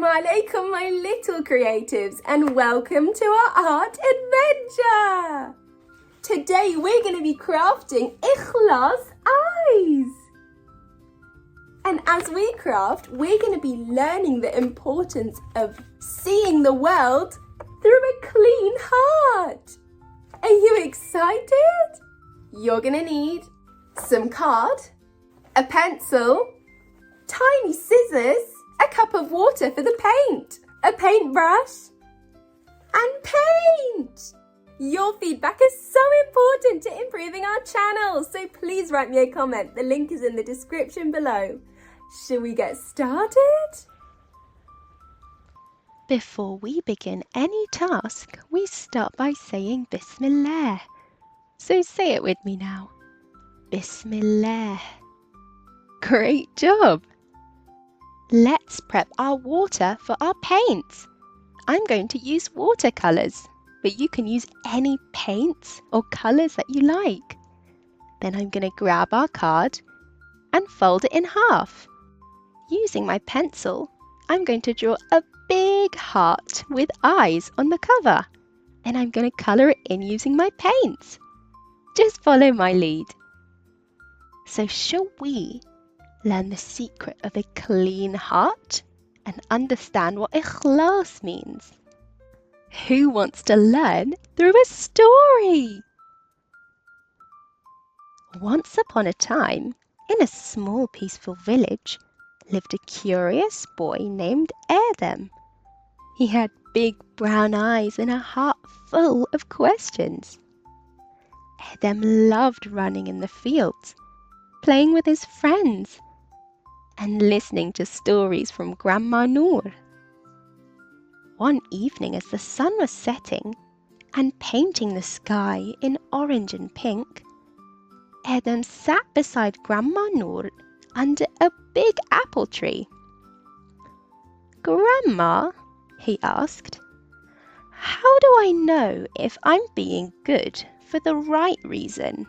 Assalamu alaikum, my little creatives, and welcome to our art adventure. Today we're going to be crafting ikhlas eyes. And as we craft, we're going to be learning the importance of seeing the world through a clean heart. Are you excited? You're going to need some card, a pencil, tiny scissors, a cup of water for the paint, a paintbrush, and paint. Your feedback is so important to improving our channel, so please write me a comment. The link is in the description below. Shall we get started? Before we begin any task, we start by saying Bismillah. So say it with me now. Bismillah. Great job! Let's prep our water for our paints. I'm going to use watercolours, but you can use any paints or colours that you like. Then I'm going to grab our card and fold it in half. Using my pencil, I'm going to draw a big heart with eyes on the cover. Then I'm going to colour it in using my paints. Just follow my lead. So shall we learn the secret of a clean heart and understand what ikhlas means? Who wants to learn through a story? Once upon a time, in a small peaceful village, lived a curious boy named Adam. He had big brown eyes and a heart full of questions. Adam loved running in the fields, playing with his friends, and listening to stories from Grandma Noor. One evening as the sun was setting and painting the sky in orange and pink, Adam sat beside Grandma Noor under a big apple tree. "Grandma," he asked, "how do I know if I'm being good for the right reason?"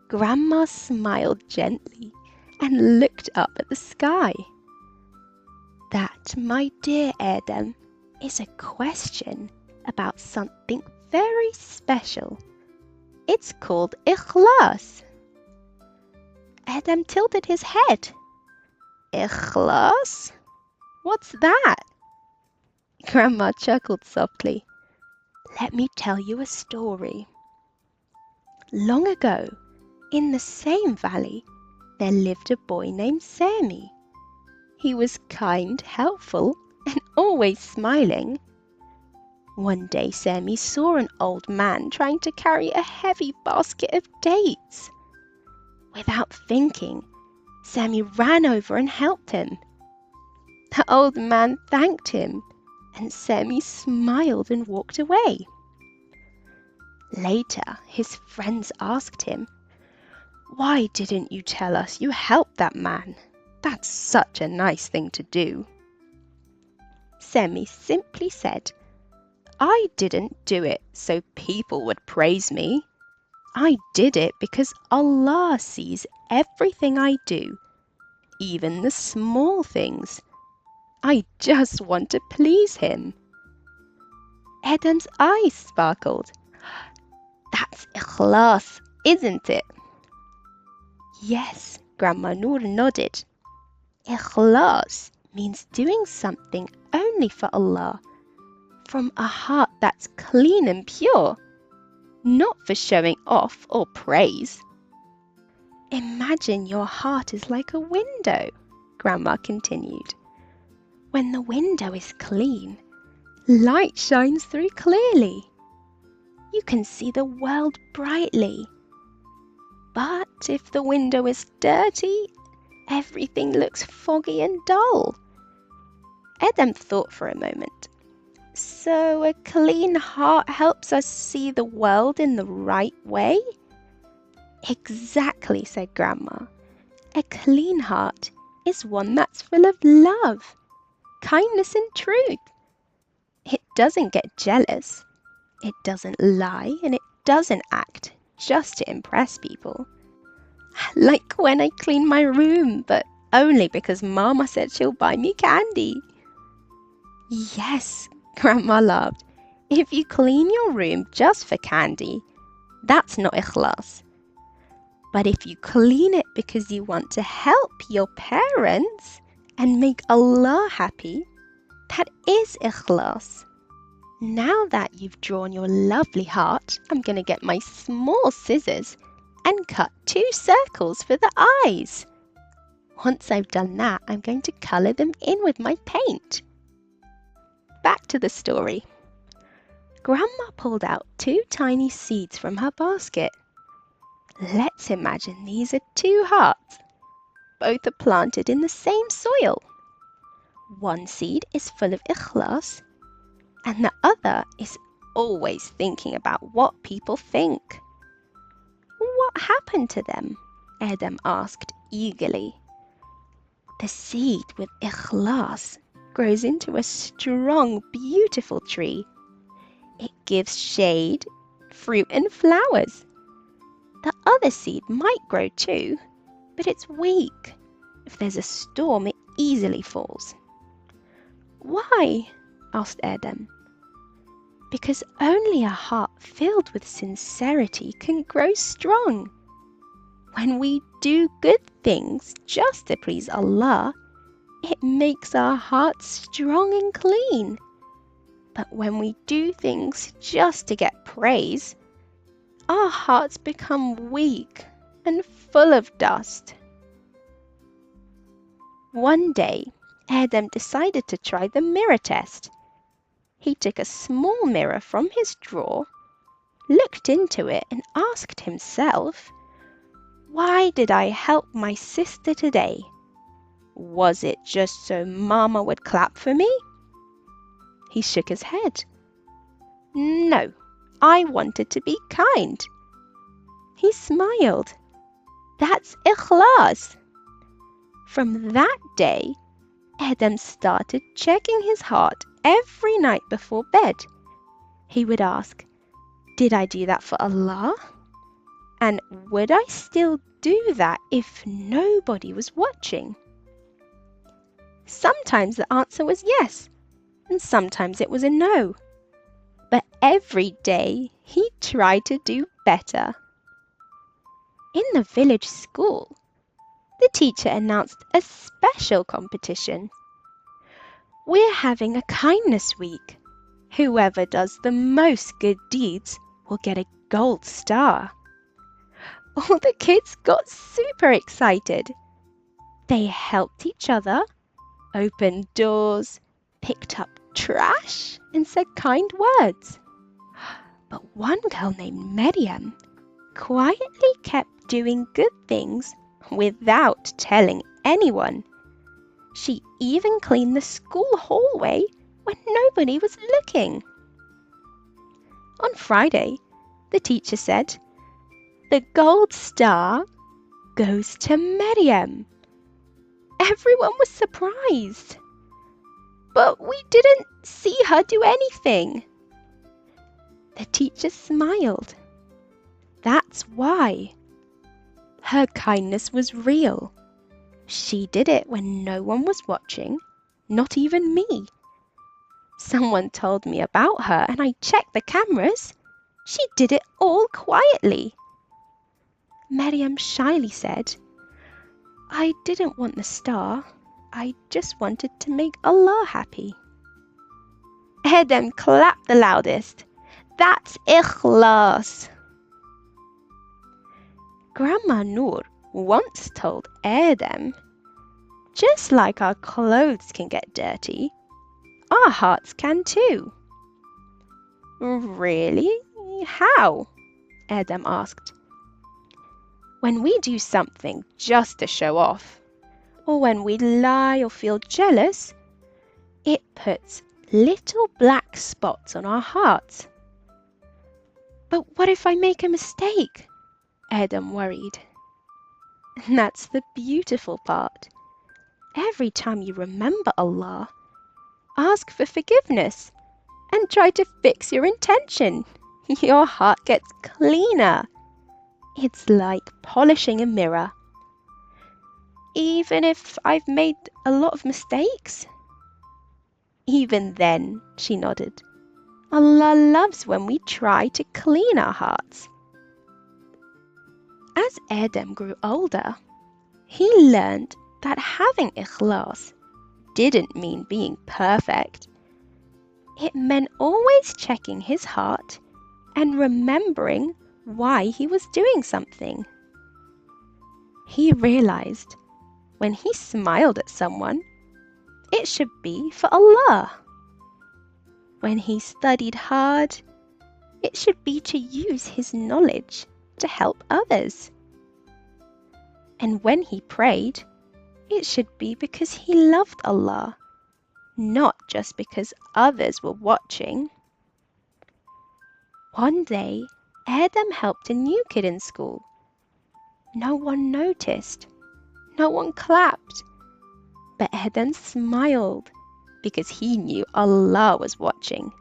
Grandma smiled gently and looked up at the sky. "That, my dear Adam, is a question about something very special. It's called ikhlas." Adam tilted his head. "Ikhlas? What's that?" Grandma chuckled softly. "Let me tell you a story. Long ago, in the same valley, there lived a boy named Sammy. He was kind, helpful, and always smiling. One day Sammy saw an old man trying to carry a heavy basket of dates. Without thinking, Sammy ran over and helped him. The old man thanked him, and Sammy smiled and walked away. Later, his friends asked him, "Why didn't you tell us you helped that man? That's such a nice thing to do." Sammy simply said, "I didn't do it so people would praise me. I did it because Allah sees everything I do, even the small things. I just want to please him." Adam's eyes sparkled. "That's ikhlas, isn't it?" "Yes," Grandma Noor nodded. "Ikhlas means doing something only for Allah, from a heart that's clean and pure, not for showing off or praise." "Imagine your heart is like a window," Grandma continued. "When the window is clean, light shines through clearly. You can see the world brightly. But if the window is dirty, everything looks foggy and dull." Adam thought for a moment. "So a clean heart helps us see the world in the right way?" "Exactly," said Grandma. "A clean heart is one that's full of love, kindness and truth. It doesn't get jealous, it doesn't lie, and it doesn't act just to impress people. Like when I clean my room, but only because Mama said she'll buy me candy. Yes, Grandma laughed. If you clean your room just for candy, that's not ikhlas. But if you clean it because you want to help your parents and make Allah happy, that is ikhlas. Now that you've drawn your lovely heart, I'm going to get my small scissors and cut 2 circles for the eyes. Once I've done that, I'm going to colour them in with my paint. Back to the story. Grandma pulled out 2 tiny seeds from her basket. Let's imagine these are 2 hearts. Both are planted in the same soil. One seed is full of ikhlas, and the other is always thinking about what people think. What happened to them? Adam asked eagerly. The seed with ikhlas grows into a strong, beautiful tree. It gives shade, fruit and flowers. The other seed might grow too, but it's weak. If there's a storm, it easily falls. Why? Asked Adam. Because only a heart filled with sincerity can grow strong. When we do good things just to please Allah, it makes our hearts strong and clean. But when we do things just to get praise, our hearts become weak and full of dust. One day, Adam decided to try the mirror test. He took a small mirror from his drawer, looked into it and asked himself, why did I help my sister today? Was it just so Mama would clap for me? He shook his head. No, I wanted to be kind. He smiled. That's ikhlas. From that day, Adam started checking his heart every night before bed. He would ask, did I do that for Allah? And would I still do that if nobody was watching? Sometimes the answer was yes, and sometimes it was a no. But every day he tried to do better. In the village school, the teacher announced a special competition. We're having a kindness week. Whoever does the most good deeds will get a gold star. All the kids got super excited. They helped each other, opened doors, picked up trash, and said kind words. But one girl named Miriam quietly kept doing good things without telling anyone. She even cleaned the school hallway when nobody was looking. On Friday, the teacher said, the gold star goes to Miriam. Everyone was surprised. But we didn't see her do anything. The teacher smiled. That's why. Her kindness was real. She did it when no one was watching, not even me. Someone told me about her and I checked the cameras. She did it all quietly. Miriam shyly said, I didn't want the star. I just wanted to make Allah happy. Adam clapped the loudest. That's ikhlas. Grandma Noor once told Adam, just like our clothes can get dirty, our hearts can too. Really? How? Adam asked. When we do something just to show off, or when we lie or feel jealous, it puts little black spots on our hearts. But what if I make a mistake? Adam worried. And that's the beautiful part. Every time you remember Allah, ask for forgiveness and try to fix your intention. Your heart gets cleaner. It's like polishing a mirror. even if I've made a lot of mistakes? Even then, she nodded. Allah loves when we try to clean our hearts. As Adam grew older, he learned that having ikhlas didn't mean being perfect. It meant always checking his heart and remembering why he was doing something. He realized when he smiled at someone, it should be for Allah. When he studied hard, it should be to use his knowledge to help others. And when he prayed, it should be because he loved Allah, not just because others were watching. One day, Adam helped a new kid in school. No one noticed. No one clapped. But Adam smiled because he knew Allah was watching.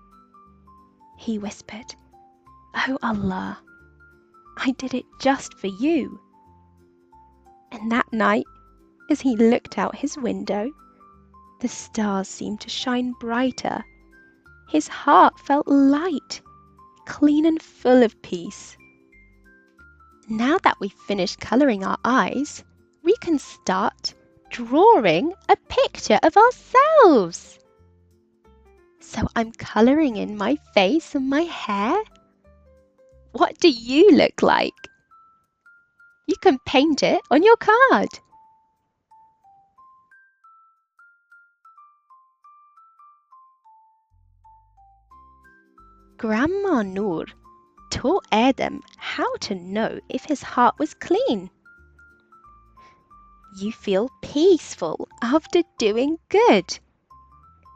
He whispered, "Oh Allah, I did it just for you." And that night, as he looked out his window, the stars seemed to shine brighter. His heart felt light, clean and full of peace. Now that we've finished colouring our eyes, we can start drawing a picture of ourselves. So I'm colouring in my face and my hair. What do you look like? You can paint it on your card. Grandma Noor taught Adam how to know if his heart was clean. You feel peaceful after doing good,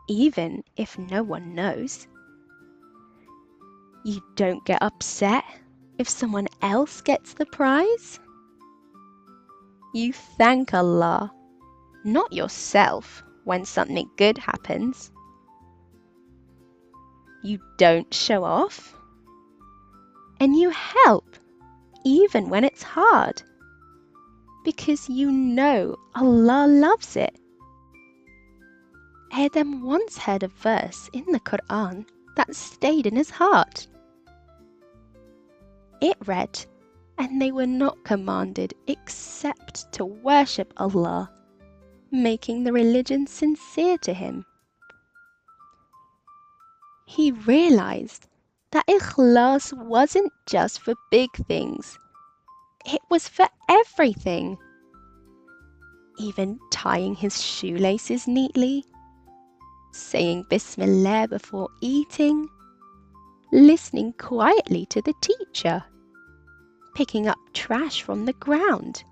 even if no one knows. You don't get upset if someone else gets the prize. You thank Allah, not yourself, when something good happens. You don't show off. And you help, even when it's hard, because you know Allah loves it. Adam once heard a verse in the Quran that stayed in his heart. It read, "And they were not commanded except to worship Allah, making the religion sincere to Him." He realized that ikhlas wasn't just for big things. It was for everything. Even tying his shoelaces neatly, saying Bismillah before eating, listening quietly to the teacher, picking up trash from the ground.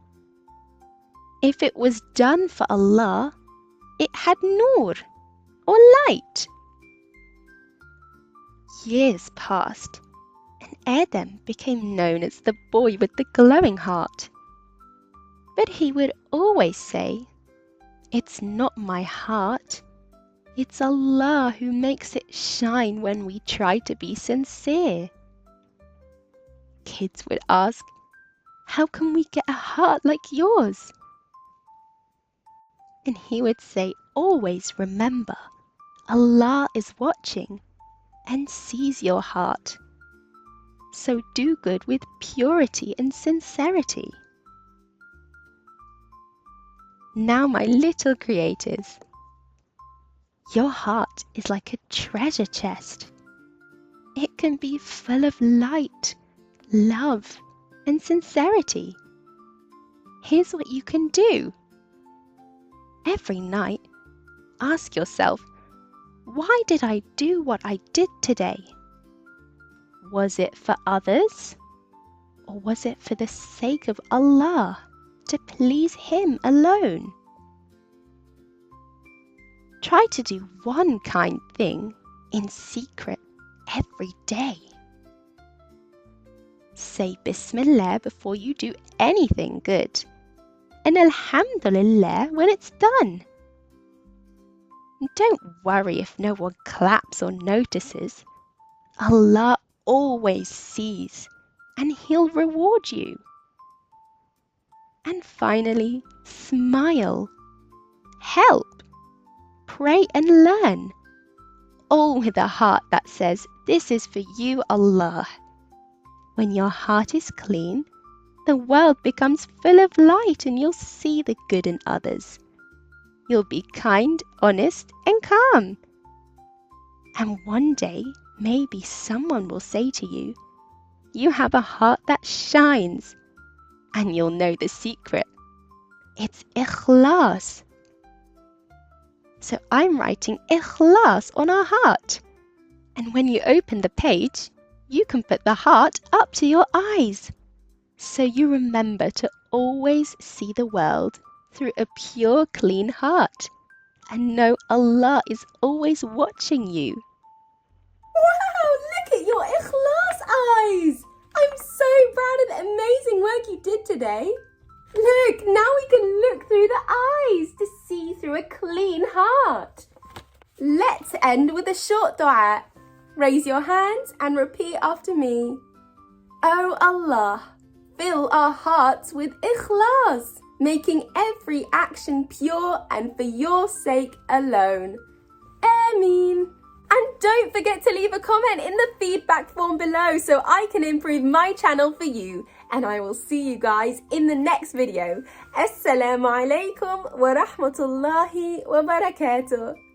If it was done for Allah, it had nur, or light. Years passed, and Adam became known as the boy with the glowing heart. But he would always say, "It's not my heart. It's Allah who makes it shine when we try to be sincere." Kids would ask, "How can we get a heart like yours?" And he would say, "Always remember, Allah is watching and sees your heart. So do good with purity and sincerity." Now, my little creators, your heart is like a treasure chest. It can be full of light, love, and sincerity. Here's what you can do. Every night, ask yourself, why did I do what I did today? Was it for others? Or was it for the sake of Allah, to please Him alone? Try to do one kind thing in secret every day. Say Bismillah before you do anything good, and Alhamdulillah when it's done. Don't worry if no one claps or notices. Allah always sees, and He'll reward you. And finally, smile. Help. Pray and learn. All with a heart that says, this is for you, Allah. When your heart is clean, the world becomes full of light and you'll see the good in others. You'll be kind, honest, and calm. And one day, maybe someone will say to you, you have a heart that shines. And you'll know the secret. It's ikhlas. So I'm writing ikhlas on our heart. And when you open the page, you can put the heart up to your eyes. So you remember to always see the world through a pure, clean heart. And know Allah is always watching you. Wow, look at your ikhlas eyes! I'm so proud of the amazing work you did today. Look, now we can look through the eyes to see through a clean heart. Let's end with a short dua. Raise your hands and repeat after me. Oh Allah, fill our hearts with ikhlas, making every action pure and for your sake alone. Ameen. And don't forget to leave a comment in the feedback form below so I can improve my channel for you. And I will see you guys in the next video. Assalamu alaikum wa rahmatullahi wa barakatuh.